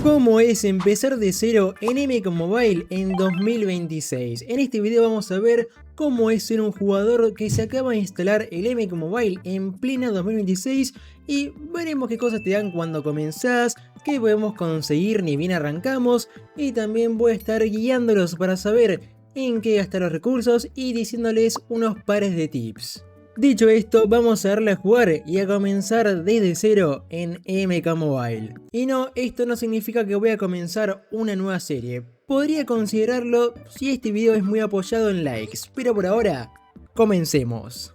¿Cómo es empezar de cero en MK Mobile en 2026? En este video vamos a ver cómo es ser un jugador que se acaba de instalar el MK Mobile en plena 2026 y veremos qué cosas te dan cuando comenzás, qué podemos conseguir ni bien arrancamos, y también voy a estar guiándolos para saber en qué gastar los recursos y diciéndoles unos pares de tips. Dicho esto, vamos a darle a jugar y a comenzar desde cero en MK Mobile. Y no, esto no significa que voy a comenzar una nueva serie. Podría considerarlo si este video es muy apoyado en likes, pero por ahora, comencemos.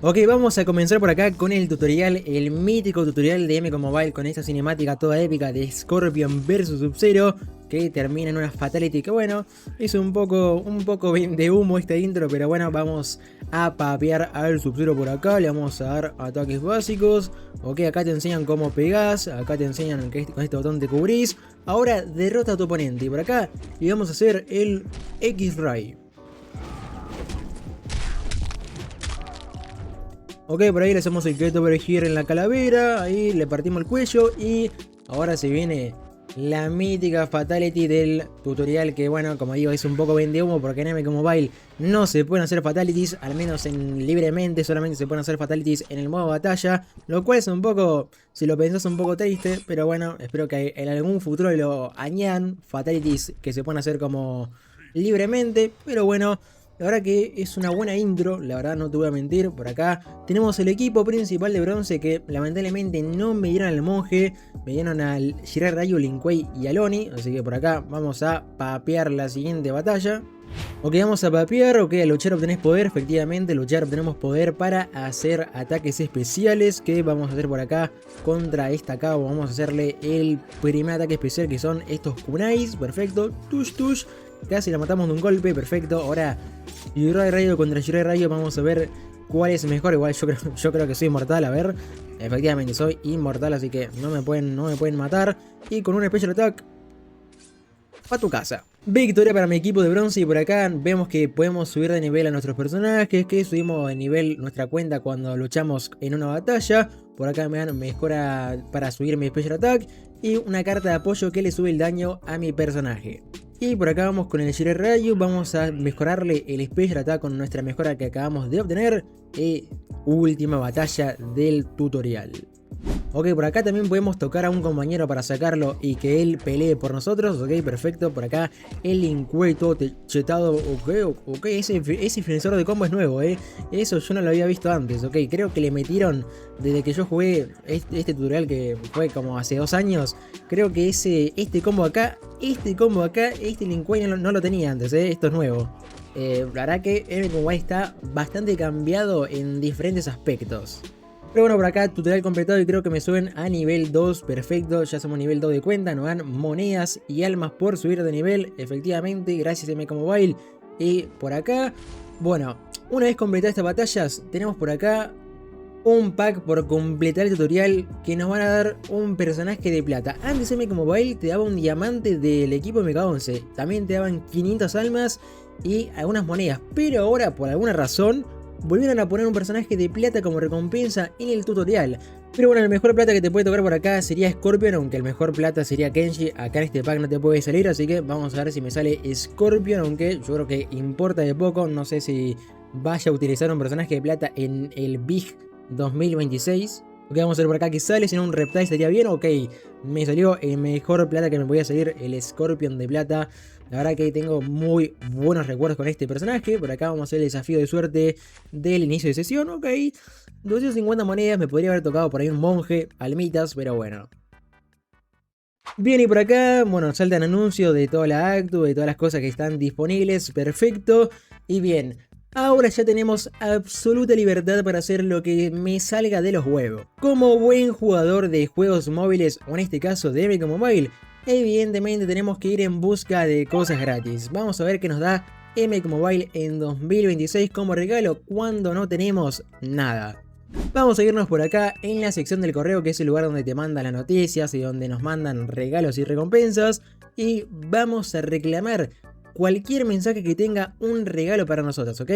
Ok, vamos a comenzar por acá con el tutorial, el mítico tutorial de MK Mobile con esta cinemática toda épica de Scorpion vs Sub-Zero, que termina en una fatality que bueno, es un poco de humo este intro, pero bueno, vamos a papear al Sub-Zero por acá, le vamos a dar ataques básicos. Ok, acá te enseñan cómo pegás, acá te enseñan que con este botón te cubrís. Ahora derrota a tu oponente y por acá le vamos a hacer el X-Ray. Ok, por ahí le hacemos el Get Over Here en la calavera, ahí le partimos el cuello y ahora se viene la mítica fatality del tutorial que bueno, como digo, es un poco vende humo porque en MK Mobile no se pueden hacer fatalities, al menos libremente, solamente se pueden hacer fatalities en el modo batalla, lo cual es un poco, si lo pensás, un poco triste, pero bueno, espero que en algún futuro lo añadan fatalities que se puedan hacer como libremente, pero bueno. La verdad que es una buena intro, la verdad no te voy a mentir. Por acá tenemos el equipo principal de bronce que lamentablemente no me dieron al monje, me dieron al Jiraiya, Ryu, Lin Kuei y al Oni. Así que por acá vamos a papear la siguiente batalla. Ok, vamos a papear, ok, a luchar obtenés poder, efectivamente, luchar obtenemos poder para hacer ataques especiales que vamos a hacer por acá contra esta cabo. Vamos a hacerle el primer ataque especial que son estos kunais, perfecto, tush tush. Casi la matamos de un golpe, perfecto. Ahora Jiraiya Rayo contra Jiraiya Rayo, vamos a ver cuál es mejor. Igual yo creo que soy inmortal, a ver. Efectivamente soy inmortal, así que no me pueden matar. Y con un Special Attack a tu casa. Victoria para mi equipo de bronce y por acá vemos que podemos subir de nivel a nuestros personajes, que subimos de nivel nuestra cuenta cuando luchamos en una batalla. Por acá me dan mejora para subir mi Special Attack y una carta de apoyo que le sube el daño a mi personaje. Y por acá vamos con el Jiraiya Ryu, vamos a mejorarle el Special Attack con nuestra mejora que acabamos de obtener. Y última batalla del tutorial. Ok, por acá también podemos tocar a un compañero para sacarlo y que él pelee por nosotros. Ok, perfecto. Por acá el Lin Kuei todo chetado. Ok, ese finalizador de combo es nuevo, eso yo no lo había visto antes. Ok, creo que le metieron desde que yo jugué este tutorial que fue como hace 2 años. Creo que este combo acá, este Lin Kuei no lo tenía antes, esto es nuevo. La verdad que MK Mobile está bastante cambiado en diferentes aspectos. Pero bueno, por acá tutorial completado y creo que me suben a nivel 2, perfecto, ya somos nivel 2 de cuenta, nos dan monedas y almas por subir de nivel, efectivamente, gracias a MK Mobile. Y por acá, bueno, una vez completadas estas batallas, tenemos por acá un pack por completar el tutorial que nos van a dar un personaje de plata. Antes MK Mobile te daba un diamante del equipo MK11, también te daban 500 almas y algunas monedas, pero ahora por alguna razón volvieron a poner un personaje de plata como recompensa en el tutorial. Pero bueno, el mejor plata que te puede tocar por acá sería Scorpion, aunque el mejor plata sería Kenshi. Acá en este pack no te puede salir, así que vamos a ver si me sale Scorpion, aunque yo creo que importa de poco. No sé si vaya a utilizar un personaje de plata en el Big 2026. Ok, vamos a ver por acá que sale, si no un Reptile sería bien. Ok, me salió el mejor plata que me podía salir, el Scorpion de plata. La verdad que tengo muy buenos recuerdos con este personaje. Por acá vamos a hacer el desafío de suerte del inicio de sesión. Ok, 250 monedas, me podría haber tocado por ahí un monje, almitas, pero bueno. Bien, y por acá, bueno, saltan anuncios de toda la actu, de todas las cosas que están disponibles, perfecto. Y bien, ahora ya tenemos absoluta libertad para hacer lo que me salga de los huevos. Como buen jugador de juegos móviles, o en este caso de MK Mobile, evidentemente tenemos que ir en busca de cosas gratis. Vamos a ver qué nos da MK Mobile en 2026 como regalo cuando no tenemos nada. Vamos a irnos por acá en la sección del correo, que es el lugar donde te mandan las noticias y donde nos mandan regalos y recompensas. Y vamos a reclamar cualquier mensaje que tenga un regalo para nosotros, ¿ok?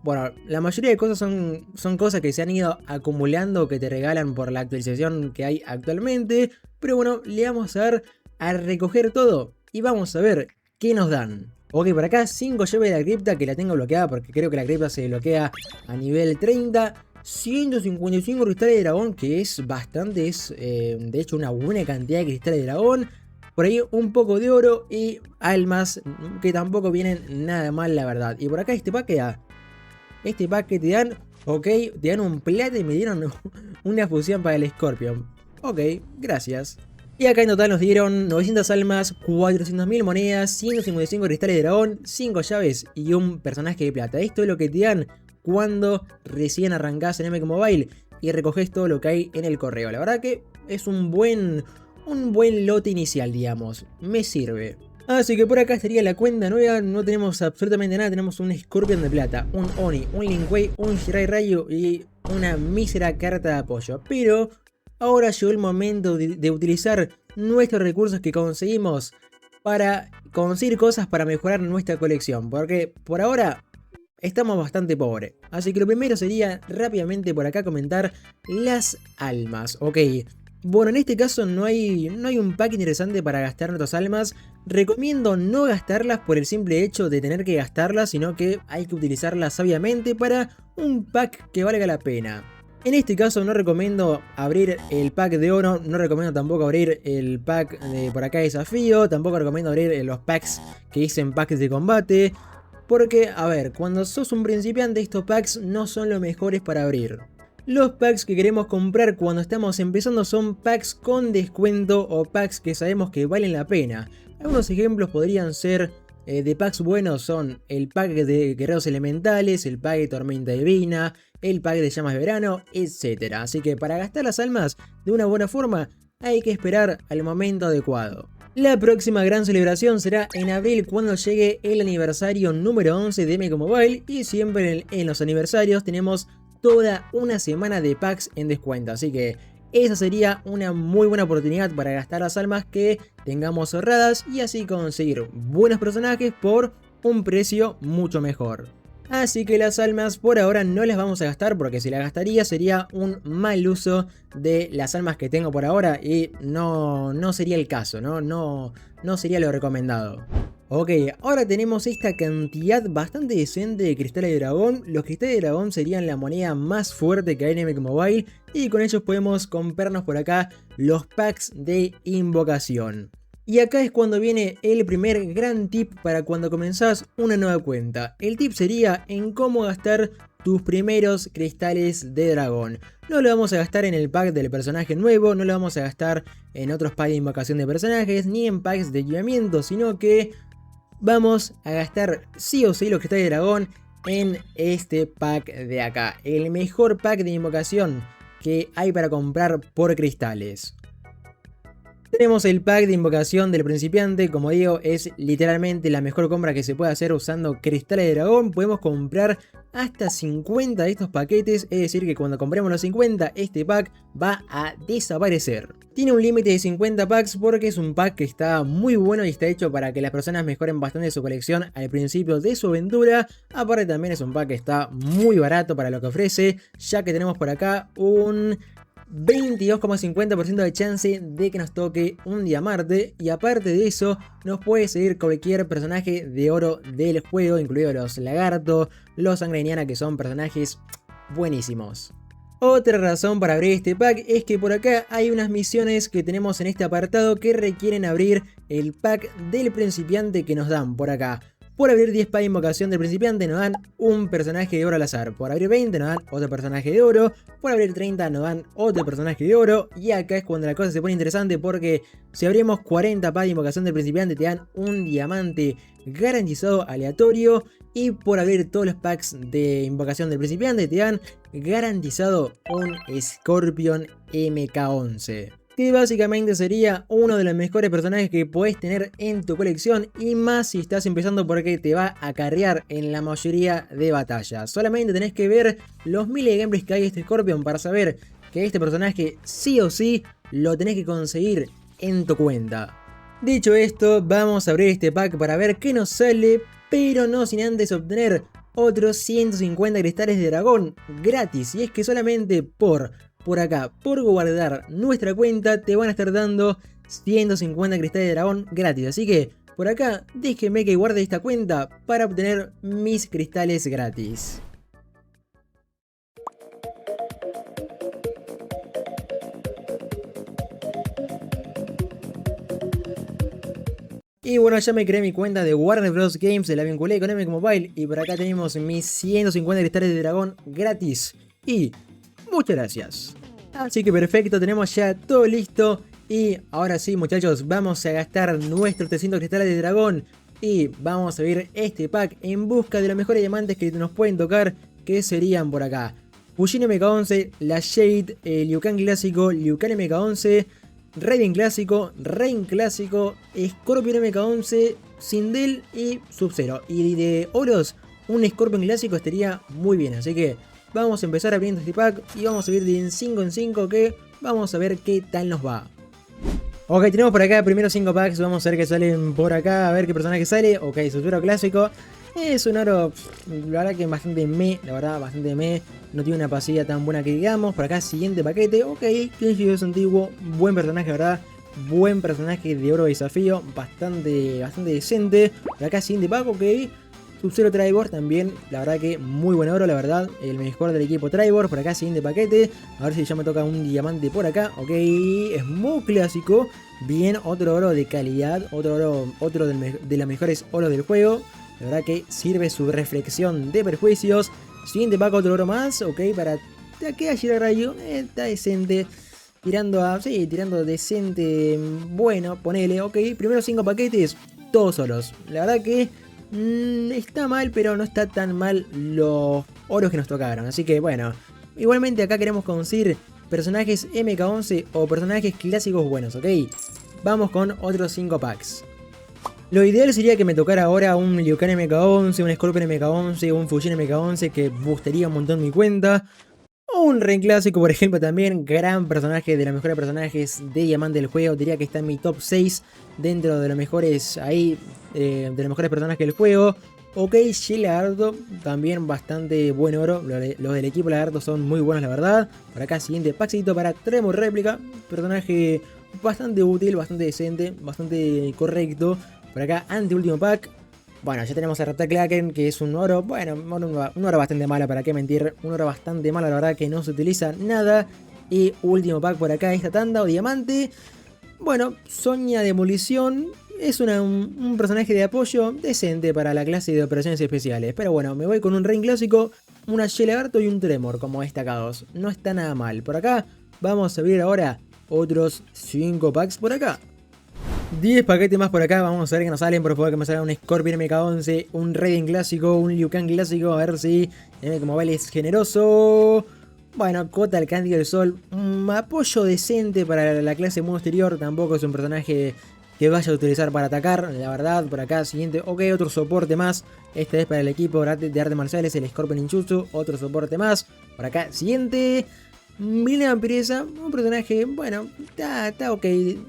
bueno, la mayoría de cosas son cosas que se han ido acumulando, que te regalan por la actualización que hay actualmente. Pero bueno, le vamos a dar a recoger todo y vamos a ver qué nos dan. Ok, por acá 5 llaves de la cripta, que la tengo bloqueada porque creo que la cripta se bloquea a nivel 30. 155 cristales de dragón, que es bastante, es de hecho una buena cantidad de cristales de dragón. Por ahí un poco de oro y almas, que tampoco vienen nada mal, la verdad. Y por acá este pack que da. Este pack que te dan, ok, te dan un plata y me dieron una fusión para el Scorpion. Ok, gracias. Y acá en total nos dieron 900 almas, 400.000 monedas, 155 cristales de dragón, 5 llaves y un personaje de plata. Esto es lo que te dan cuando recién arrancás en MK Mobile y recoges todo lo que hay en el correo. La verdad que es un buen lote inicial, digamos. Me sirve. Así que por acá estaría la cuenta nueva. No tenemos absolutamente nada. Tenemos un Scorpion de plata, un Oni, un Lin Kuei, un Shirai Ryu y una mísera carta de apoyo. Pero ahora llegó el momento de utilizar nuestros recursos que conseguimos para conseguir cosas para mejorar nuestra colección. Porque por ahora estamos bastante pobres. Así que lo primero sería rápidamente por acá comentar las almas. Ok. Bueno, en este caso no hay un pack interesante para gastar nuestras almas. Recomiendo no gastarlas por el simple hecho de tener que gastarlas, sino que hay que utilizarlas sabiamente para un pack que valga la pena. En este caso no recomiendo abrir el pack de oro, no recomiendo tampoco abrir el pack de por acá desafío, tampoco recomiendo abrir los packs que dicen packs de combate. Porque, a ver, cuando sos un principiante estos packs no son los mejores para abrir. Los packs que queremos comprar cuando estamos empezando son packs con descuento o packs que sabemos que valen la pena. Algunos ejemplos podrían ser de packs buenos son el pack de guerreros elementales, el pack de tormenta divina, el pack de llamas de verano, etc. Así que para gastar las almas de una buena forma hay que esperar al momento adecuado. La próxima gran celebración será en abril cuando llegue el aniversario número 11 de MK Mobile y siempre en los aniversarios tenemos toda una semana de packs en descuento, así que esa sería una muy buena oportunidad para gastar las almas que tengamos ahorradas y así conseguir buenos personajes por un precio mucho mejor. Así que las almas por ahora no las vamos a gastar porque si las gastaría sería un mal uso de las almas que tengo por ahora y no sería el caso, no sería lo recomendado. Ok, ahora tenemos esta cantidad bastante decente de cristales de dragón. Los cristales de dragón serían la moneda más fuerte que hay en MK Mobile y con ellos podemos comprarnos por acá los packs de invocación. Y acá es cuando viene el primer gran tip para cuando comenzás una nueva cuenta. El tip sería en cómo gastar tus primeros cristales de dragón. No lo vamos a gastar en el pack del personaje nuevo, no lo vamos a gastar en otros packs de invocación de personajes, ni en packs de equipamiento, sino que vamos a gastar sí o sí los cristales de dragón en este pack de acá. El mejor pack de invocación que hay para comprar por cristales. Tenemos el pack de invocación del principiante, como digo, es literalmente la mejor compra que se puede hacer usando cristales de dragón. Podemos comprar hasta 50 de estos paquetes, es decir que cuando compremos los 50, este pack va a desaparecer. Tiene un límite de 50 packs porque es un pack que está muy bueno y está hecho para que las personas mejoren bastante su colección al principio de su aventura. Aparte también es un pack que está muy barato para lo que ofrece, ya que tenemos por acá un 22,50% de chance de que nos toque un diamante y aparte de eso nos puede seguir cualquier personaje de oro del juego, incluidos los lagartos, los sanguiniana, que son personajes buenísimos. Otra razón para abrir este pack es que por acá hay unas misiones que tenemos en este apartado que requieren abrir el pack del principiante que nos dan por acá. Por abrir 10 packs de invocación del principiante nos dan un personaje de oro al azar. Por abrir 20 nos dan otro personaje de oro. Por abrir 30 nos dan otro personaje de oro. Y acá es cuando la cosa se pone interesante porque si abrimos 40 packs de invocación del principiante te dan un diamante garantizado aleatorio. Y por abrir todos los packs de invocación del principiante te dan garantizado un Scorpion MK11. Que básicamente sería uno de los mejores personajes que podés tener en tu colección y más si estás empezando porque te va a carrear en la mayoría de batallas. Solamente tenés que ver los miles de gameplays que hay de este Scorpion para saber que este personaje sí o sí lo tenés que conseguir en tu cuenta. Dicho esto, vamos a abrir este pack para ver qué nos sale, pero no sin antes obtener otros 150 cristales de dragón gratis. Y es que solamente por acá, por guardar nuestra cuenta, te van a estar dando 150 cristales de dragón gratis. Así que por acá déjenme que guarde esta cuenta para obtener mis cristales gratis. Y bueno, ya me creé mi cuenta de Warner Bros. Games, la vinculé con Epic Mobile y por acá tenemos mis 150 cristales de dragón gratis. Y muchas gracias. Así que perfecto, tenemos ya todo listo. Y ahora sí, muchachos, vamos a gastar nuestros 300 cristales de dragón y vamos a abrir este pack en busca de los mejores diamantes que nos pueden tocar, que serían por acá Fujin MK11, la Shade, Liu Kang clásico, Liu Kang MK11, Raiden clásico, Rain clásico, Scorpion MK11, Sindel y Sub-Zero. Y de oros, un Scorpion clásico estaría muy bien. Así que vamos a empezar abriendo este pack y vamos a ir de 5 en 5 que vamos a ver qué tal nos va. Ok, tenemos por acá primero 5 packs, vamos a ver qué salen por acá, a ver qué personaje sale. Ok, Sub-Zero clásico. Es un oro, la verdad que bastante bastante no tiene una pasividad tan buena que digamos. Por acá siguiente paquete, ok, Kenshi es antiguo, buen personaje, verdad. Buen personaje de oro de desafío, bastante decente. Por acá siguiente pack, ok. Sub-Zero Tribor también, la verdad que muy buen oro, la verdad. El mejor del equipo Tribor. Por acá siguiente paquete, a ver si ya me toca un diamante por acá, ok. Es muy clásico, bien, otro oro de calidad, otro de los mejores oros del juego. La verdad que sirve su reflexión de perjuicios. Siguiente pack, otro oro más. Ok, para Takeshi Rayo. Está decente. Tirando decente. Bueno, ponele. Ok, primero 5 paquetes. Todos solos. La verdad que está mal, pero no está tan mal los oros que nos tocaron. Así que bueno. Igualmente acá queremos conseguir personajes MK11 o personajes clásicos buenos. Ok, vamos con otros 5 packs. Lo ideal sería que me tocara ahora un Liu Kang MK11, un Scorpion MK11, un Fujin MK11 que boostaría un montón mi cuenta. O un Ren clásico, por ejemplo, también. Gran personaje, de los mejores personajes de diamante del juego. Diría que está en mi top 6 dentro de los mejores ahí, de los mejores personajes del juego. Ok, Shin Lagarto, también bastante buen oro. Los del equipo Lagarto son muy buenos, la verdad. Por acá, siguiente packcito para Tremor réplica. Personaje bastante útil, bastante decente, bastante correcto. Por acá, anteúltimo pack. Bueno, ya tenemos a Ratclaken, que es un oro. Bueno, un oro bastante malo, para qué mentir. Un oro bastante malo, la verdad que no se utiliza nada. Y último pack por acá, esta tanda o diamante. Bueno, Sonia Demolición. Es un personaje de apoyo decente para la clase de operaciones especiales. Pero bueno, me voy con un Rain clásico, una Shell Lagarto y un Tremor como destacados. No está nada mal. Por acá vamos a abrir ahora otros 5 packs por acá. 10 paquetes más por acá, vamos a ver que nos salen. Por favor, que me salga un Scorpion MK11, un Raiden clásico, un Liu Kang clásico. A ver si como vale es generoso. Bueno, Kota el Cándido del Sol, un apoyo decente para la clase modo exterior. Tampoco es un personaje que vaya a utilizar para atacar, la verdad. Por acá, siguiente, ok, otro soporte más. Este es para el equipo de artes marciales, el Scorpion Ninjutsu. Otro soporte más. Por acá, siguiente. Milena Vampiresa, un personaje, bueno, está ok,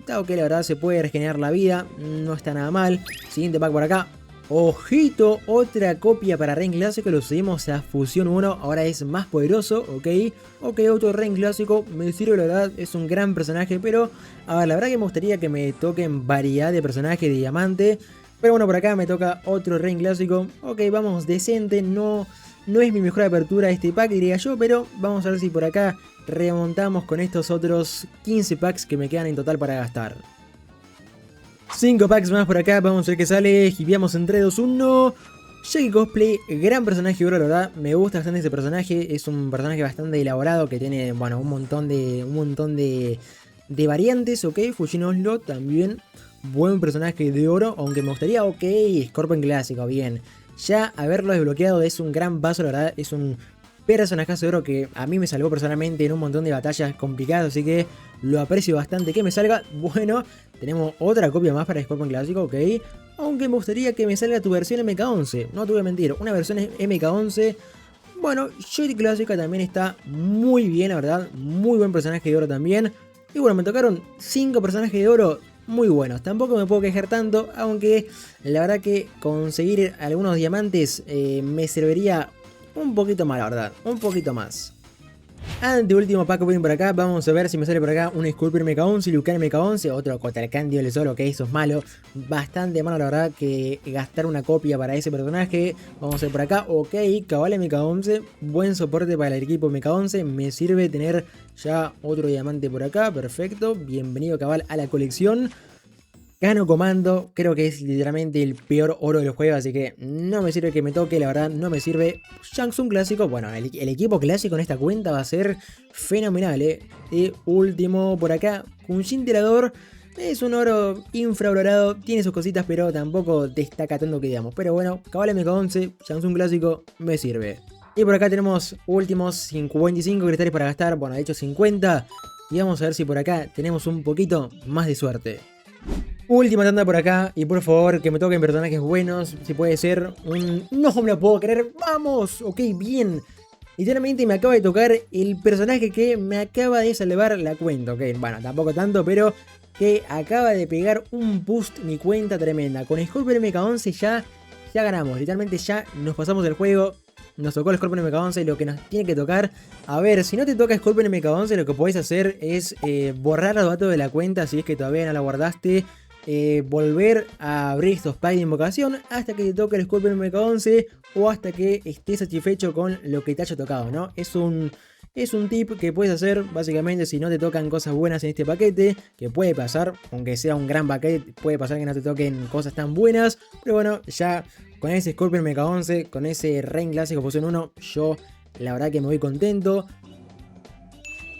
la verdad, se puede regenerar la vida, no está nada mal. Siguiente pack por acá. Ojito, otra copia para Ren clásico, lo subimos a Fusión 1, ahora es más poderoso, ok. Ok, otro Ren clásico, me sirve, la verdad, es un gran personaje, pero a ver, la verdad que me gustaría que me toquen variedad de personajes de diamante. Pero bueno, por acá me toca otro Ren clásico, ok, vamos, decente, no es mi mejor apertura de este pack, diría yo, pero vamos a ver si por acá remontamos con estos otros 15 packs que me quedan en total para gastar. 5 packs más por acá, vamos a ver qué sale. Hipeamos en 3, 2, 1. Jackie Cosplay, gran personaje, bro, la verdad. Me gusta bastante ese personaje. Es un personaje bastante elaborado que tiene, bueno, un montón de variantes, ok. Fujin Oslo también, buen personaje de oro. Aunque me gustaría, ok, Scorpion clásico, bien. Ya haberlo desbloqueado es un gran paso, la verdad. Es un personajazo de oro que a mí me salvó personalmente en un montón de batallas complicadas, así que lo aprecio bastante que me salga. Bueno, tenemos otra copia más para Scorpion clásico, ok. Aunque me gustaría que me salga tu versión MK11, no te voy a mentir, una versión MK11. Bueno, Shady clásica también está muy bien, la verdad, muy buen personaje de oro también. Y bueno, me tocaron 5 personajes de oro, muy buenos. Tampoco me puedo quejar tanto, aunque la verdad que conseguir algunos diamantes me serviría un poquito más, la verdad, un poquito más. Anteúltimo pack opening por acá, vamos a ver si me sale por acá un Sculptor MK11, Lucan MK11, otro Kotalkan el solo, que eso es malo, bastante malo la verdad que gastar una copia para ese personaje. Vamos a ver por acá, ok, Cabal MK11, buen soporte para el equipo MK11, me sirve tener ya otro diamante por acá, perfecto, bienvenido Cabal a la colección. Gano comando, creo que es literalmente el peor oro del juego, así que no me sirve que me toque, la verdad no me sirve. Shang Tsung clásico, bueno, el equipo clásico en esta cuenta va a ser fenomenal, Y último por acá, Kunshin Tirador, es un oro infravalorado, tiene sus cositas, pero tampoco destaca tanto que digamos. Pero bueno, Cabal MK11, Shang Tsung clásico, me sirve. Y por acá tenemos últimos 55 cristales para gastar, bueno, de hecho 50. Y vamos a ver si por acá tenemos un poquito más de suerte. Última tanda por acá, y por favor que me toquen personajes buenos, si puede ser un... No me lo puedo creer, vamos, ok, bien. Literalmente me acaba de tocar el personaje que me acaba de salvar la cuenta, ok, bueno, tampoco tanto, pero que acaba de pegar un boost mi cuenta tremenda. Con Scorpion MK11 ya ganamos, literalmente ya nos pasamos el juego. Nos tocó el Scorpion MK11, lo que nos tiene que tocar. A ver, si no te toca Scorpion MK11, lo que podés hacer es borrar los datos de la cuenta si es que todavía no la guardaste. Volver a abrir estos packs de invocación hasta que te toque el Scorpion MK11 o hasta que estés satisfecho con lo que te haya tocado, ¿no? Es un tip que puedes hacer básicamente si no te tocan cosas buenas en este paquete, que puede pasar, aunque sea un gran paquete, puede pasar que no te toquen cosas tan buenas, pero bueno, ya con ese Scorpion MK11, con ese Reign clásico fusión 1, yo la verdad que me voy contento.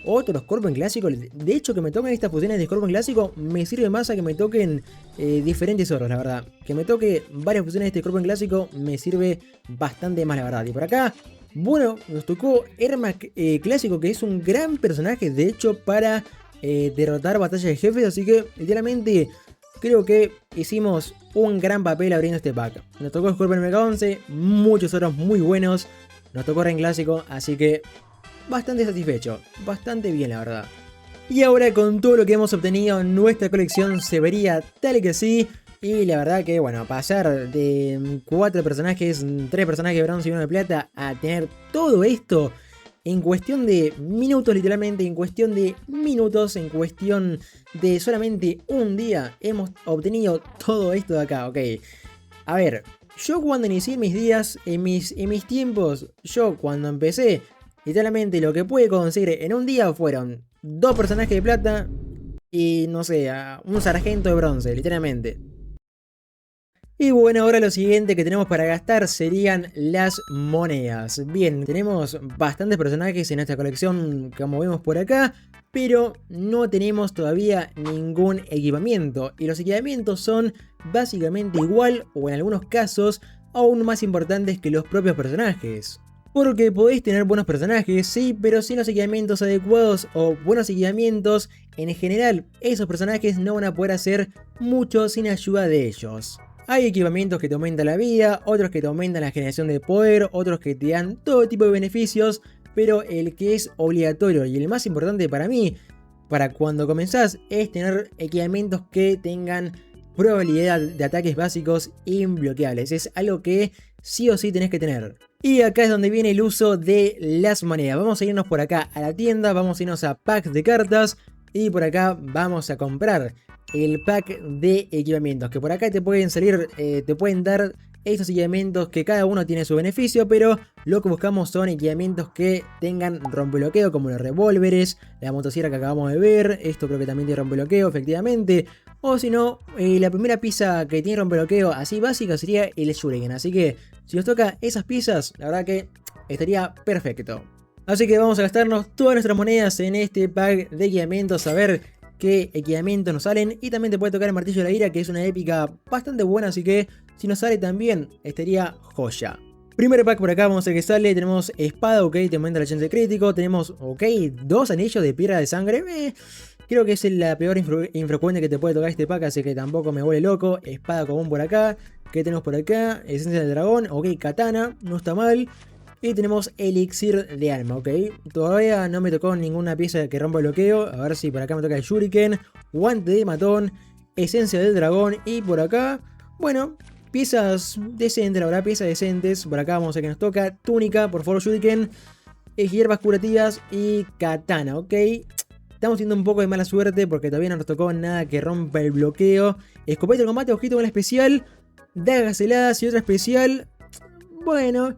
Otro Scorpion clásico, de hecho que me toquen estas fusiones de Scorpion clásico me sirve más a que me toquen diferentes oros, la verdad. Que me toque varias fusiones de este Scorpion clásico me sirve bastante más, la verdad. Y por acá, bueno, nos tocó Ermac clásico, que es un gran personaje, de hecho, para derrotar batallas de jefes. Así que, literalmente, creo que hicimos un gran papel abriendo este pack. Nos tocó Scorpion MK11, muchos oros muy buenos. Nos tocó Reign clásico, así que... bastante satisfecho, bastante bien la verdad. Y ahora con todo lo que hemos obtenido, nuestra colección se vería tal que sí. Y la verdad que bueno, pasar de 4 personajes, 3 personajes de bronce y 1 de plata, a tener todo esto en cuestión de minutos, literalmente, en cuestión de minutos, en cuestión de solamente un día, hemos obtenido todo esto de acá, ok. A ver, yo cuando inicié mis días, en mis tiempos, yo cuando empecé... literalmente lo que pude conseguir en un día fueron 2 personajes de plata y no sé, un sargento de bronce, literalmente. Y bueno, ahora lo siguiente que tenemos para gastar serían las monedas. Bien, tenemos bastantes personajes en esta colección como vemos por acá, pero no tenemos todavía ningún equipamiento. Y los equipamientos son básicamente igual o en algunos casos aún más importantes que los propios personajes. Porque podéis tener buenos personajes, sí, pero sin los equipamientos adecuados o buenos equipamientos, en general, esos personajes no van a poder hacer mucho sin ayuda de ellos. Hay equipamientos que te aumentan la vida, otros que te aumentan la generación de poder, otros que te dan todo tipo de beneficios, pero el que es obligatorio y el más importante para mí, para cuando comenzás, es tener equipamientos que tengan probabilidad de ataques básicos imbloqueables. Es algo que sí o sí tenés que tener. Y acá es donde viene el uso de las monedas. Vamos a irnos por acá a la tienda, vamos a irnos a packs de cartas y por acá vamos a comprar el pack de equipamientos. Que por acá te pueden salir, te pueden dar estos equipamientos que cada uno tiene su beneficio, pero lo que buscamos son equipamientos que tengan rompebloqueo, como los revólveres, la motosierra que acabamos de ver, esto creo que también tiene rompebloqueo efectivamente. O si no, la primera pieza que tiene rompebloqueo así básica sería el Shuriken. Así que si nos toca esas piezas, la verdad que estaría perfecto. Así que vamos a gastarnos todas nuestras monedas en este pack de equipamientos, a ver qué equipamientos nos salen. Y también te puede tocar el martillo de la ira, que es una épica bastante buena, así que si nos sale también estaría joya. Primer pack por acá, vamos a ver qué sale. Tenemos espada, ok, te aumenta la chance de crítico. Tenemos, ok, 2 anillos de piedra de sangre. Creo que es la peor infrecuente que te puede tocar este pack, así que tampoco me vuelve loco. Espada común por acá. ¿Qué tenemos por acá? Esencia del dragón, ok, katana, no está mal. Y tenemos elixir de alma, ok. Todavía no me tocó ninguna pieza que rompa el bloqueo. A ver si por acá me toca el shuriken, guante de matón. esencia del dragón. Y por acá, bueno, piezas decentes, la verdad, piezas decentes. Por acá vamos a ver que nos toca túnica, por favor, Shuriken, hierbas curativas y katana, ok. Estamos teniendo un poco de mala suerte porque todavía no nos tocó nada que rompa el bloqueo. Escopeta de combate, ojito con la especial. Dagas heladas y otra especial. Bueno,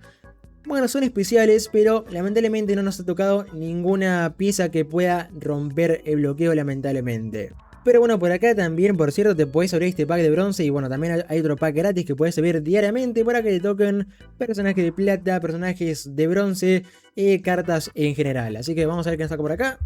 son especiales, pero lamentablemente no nos ha tocado ninguna pieza que pueda romper el bloqueo, lamentablemente. Pero bueno, por acá también, por cierto, te puedes abrir este pack de bronce. Y bueno, también hay otro pack gratis que puedes abrir diariamente para que te toquen personajes de plata, personajes de bronce y cartas en general. Así que vamos a ver qué nos saca por acá.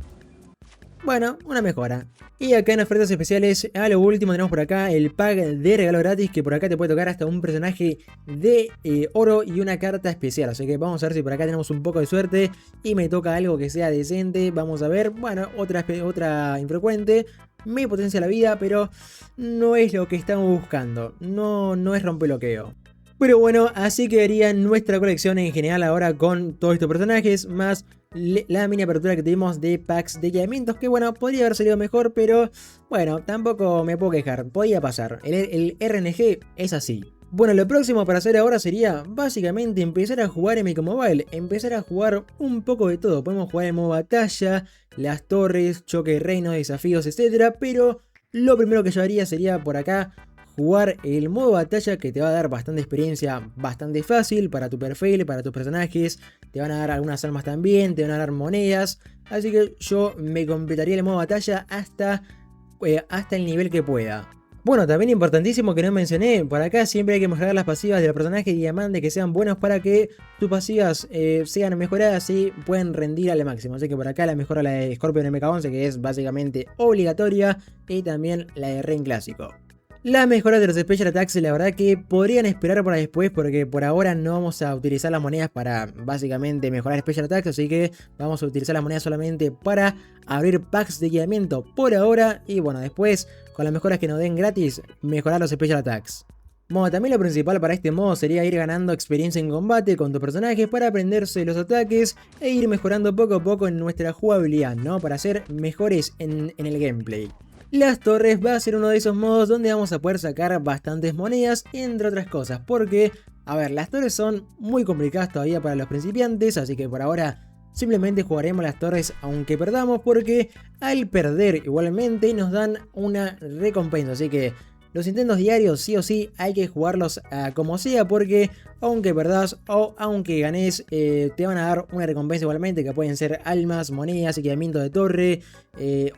Bueno, una mejora. Y acá en ofertas especiales, a lo último tenemos por acá el pack de regalo gratis, que por acá te puede tocar hasta un personaje de oro y una carta especial. Así que vamos a ver si por acá tenemos un poco de suerte y me toca algo que sea decente. Vamos a ver, bueno, otra infrecuente. Me potencia la vida, pero no es lo que estamos buscando. No es rompebloqueo. Pero bueno, así quedaría nuestra colección en general ahora con todos estos personajes, más la mini apertura que tuvimos de packs de equipamientos, que bueno, podría haber salido mejor, pero bueno, tampoco me puedo quejar, podía pasar, el RNG es así. Bueno, lo próximo para hacer ahora sería básicamente empezar a jugar en MK Mobile, empezar a jugar un poco de todo. Podemos jugar en modo batalla, las torres, choque de reinos, desafíos, etc. Pero lo primero que yo haría sería por acá jugar el modo batalla, que te va a dar bastante experiencia, bastante fácil para tu perfil, para tus personajes. Te van a dar algunas armas también, te van a dar monedas. Así que yo me completaría el modo batalla hasta el nivel que pueda. Bueno, también importantísimo que no mencioné, por acá siempre hay que mejorar las pasivas de los personajes diamante, que sean buenos para que tus pasivas sean mejoradas y puedan rendir al máximo. Así que por acá la mejora la de Scorpion MK11, que es básicamente obligatoria, y también la de Rein clásico. La mejora de los Special Attacks, la verdad que podrían esperar para después, porque por ahora no vamos a utilizar las monedas para básicamente mejorar Special Attacks, así que vamos a utilizar las monedas solamente para abrir packs de equipamiento por ahora, y bueno, después con las mejoras que nos den gratis, mejorar los Special Attacks. Bueno, también lo principal para este modo sería ir ganando experiencia en combate con tu personaje para aprenderse los ataques e ir mejorando poco a poco en nuestra jugabilidad, ¿no? Para ser mejores en el gameplay. Las torres va a ser uno de esos modos donde vamos a poder sacar bastantes monedas, entre otras cosas, porque, a ver, las torres son muy complicadas todavía para los principiantes, así que por ahora simplemente jugaremos las torres aunque perdamos, porque al perder igualmente nos dan una recompensa, así que los intentos diarios sí o sí hay que jugarlos como sea, porque aunque perdás o aunque ganes, te van a dar una recompensa igualmente, que pueden ser almas, monedas, equipamiento de torre,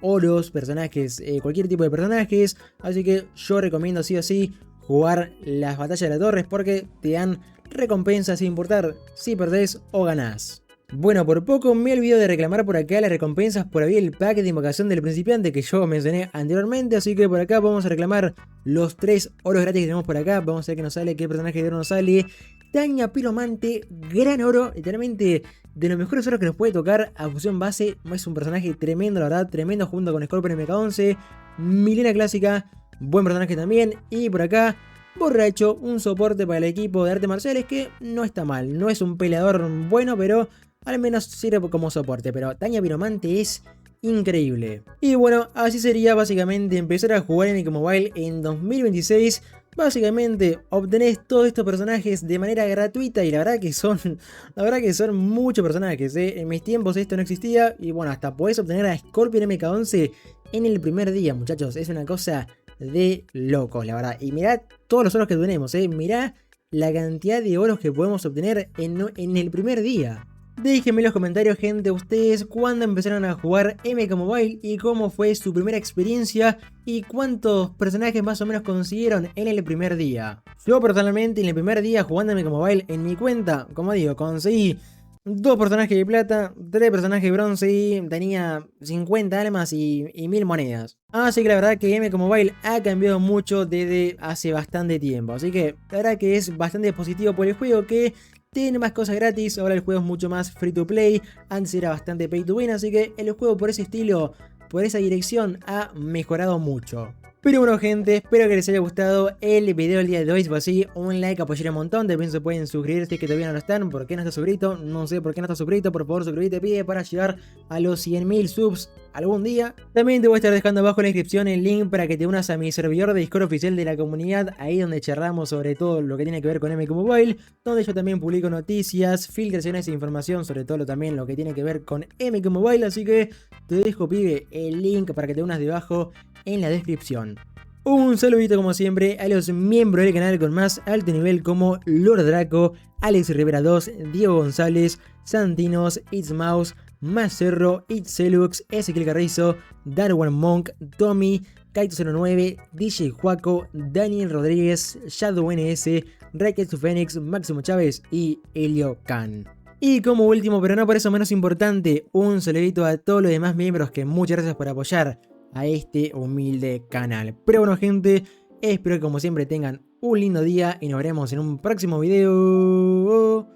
oros, personajes, cualquier tipo de personajes. Así que yo recomiendo sí o sí jugar las batallas de las torres, porque te dan recompensas sin importar si perdés o ganás. Bueno, por poco me olvido de reclamar por acá las recompensas por abrir el pack de invocación del principiante que yo mencioné anteriormente, así que por acá vamos a reclamar los 3 oros gratis que tenemos por acá. Vamos a ver qué nos sale, qué personaje de oro nos sale. Daña Piromante, gran oro, literalmente de los mejores oros que nos puede tocar a fusión base. Es un personaje tremendo, la verdad, tremendo junto con Scorpion MK11. Milena clásica, buen personaje también. Y por acá, Borracho, un soporte para el equipo de artes marciales que no está mal. No es un peleador bueno, pero al menos sirve como soporte, pero Daña Piromante es increíble. Y bueno, así sería básicamente empezar a jugar en MK Mobile en 2026. Básicamente obtenés todos estos personajes de manera gratuita y la verdad que son muchos personajes, ¿eh? En mis tiempos esto no existía y bueno, hasta podés obtener a Scorpion MK11 en el primer día, muchachos. Es una cosa de locos, la verdad. Y mirá todos los oros que tenemos, mirá la cantidad de oros que podemos obtener en el primer día. Déjenme en los comentarios, gente, ustedes cuándo empezaron a jugar MK Mobile y cómo fue su primera experiencia y cuántos personajes más o menos consiguieron en el primer día. Yo personalmente en el primer día jugando MK Mobile en mi cuenta, como digo, conseguí 2 personajes de plata, 3 personajes de bronce y tenía 50 almas y 1000 monedas. Así que la verdad que MK Mobile ha cambiado mucho desde hace bastante tiempo. Así que la verdad que es bastante positivo por el juego, que tiene más cosas gratis. Ahora el juego es mucho más free to play. Antes era bastante pay to win, así que el juego por ese estilo, por esa dirección, ha mejorado mucho. Pero bueno gente, espero que les haya gustado el video del día de hoy. Si fue así, un like apoyaría un montón. También se pueden suscribir si es que todavía no lo están. ¿Por qué no estás suscrito? No sé por qué no estás suscrito. Por favor suscríbete, pide, para llegar a los 100.000 subs algún día. También te voy a estar dejando abajo en la descripción el link para que te unas a mi servidor de Discord oficial de la comunidad. Ahí donde charlamos sobre todo lo que tiene que ver con MQ Mobile. Donde yo también publico noticias, filtraciones e información sobre todo también lo que tiene que ver con MQ Mobile. Así que te dejo, pibe, el link para que te unas debajo en la descripción. Un saludito como siempre a los miembros del canal con más alto nivel como Lord Draco, Alex Rivera 2, Diego González, Santinos, It's Mouse, Macerro, It's Celux, Ezequiel Carrizo, Darwan Monk, Tommy, Kaito09, DJ Juaco, Daniel Rodríguez, Shadow NS, Racket Phoenix, Máximo Chávez y Helio Khan. Y como último, pero no por eso menos importante, un saludito a todos los demás miembros que muchas gracias por apoyar a este humilde canal. Pero bueno gente, espero que como siempre tengan un lindo día y nos veremos en un próximo video.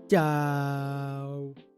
Chao.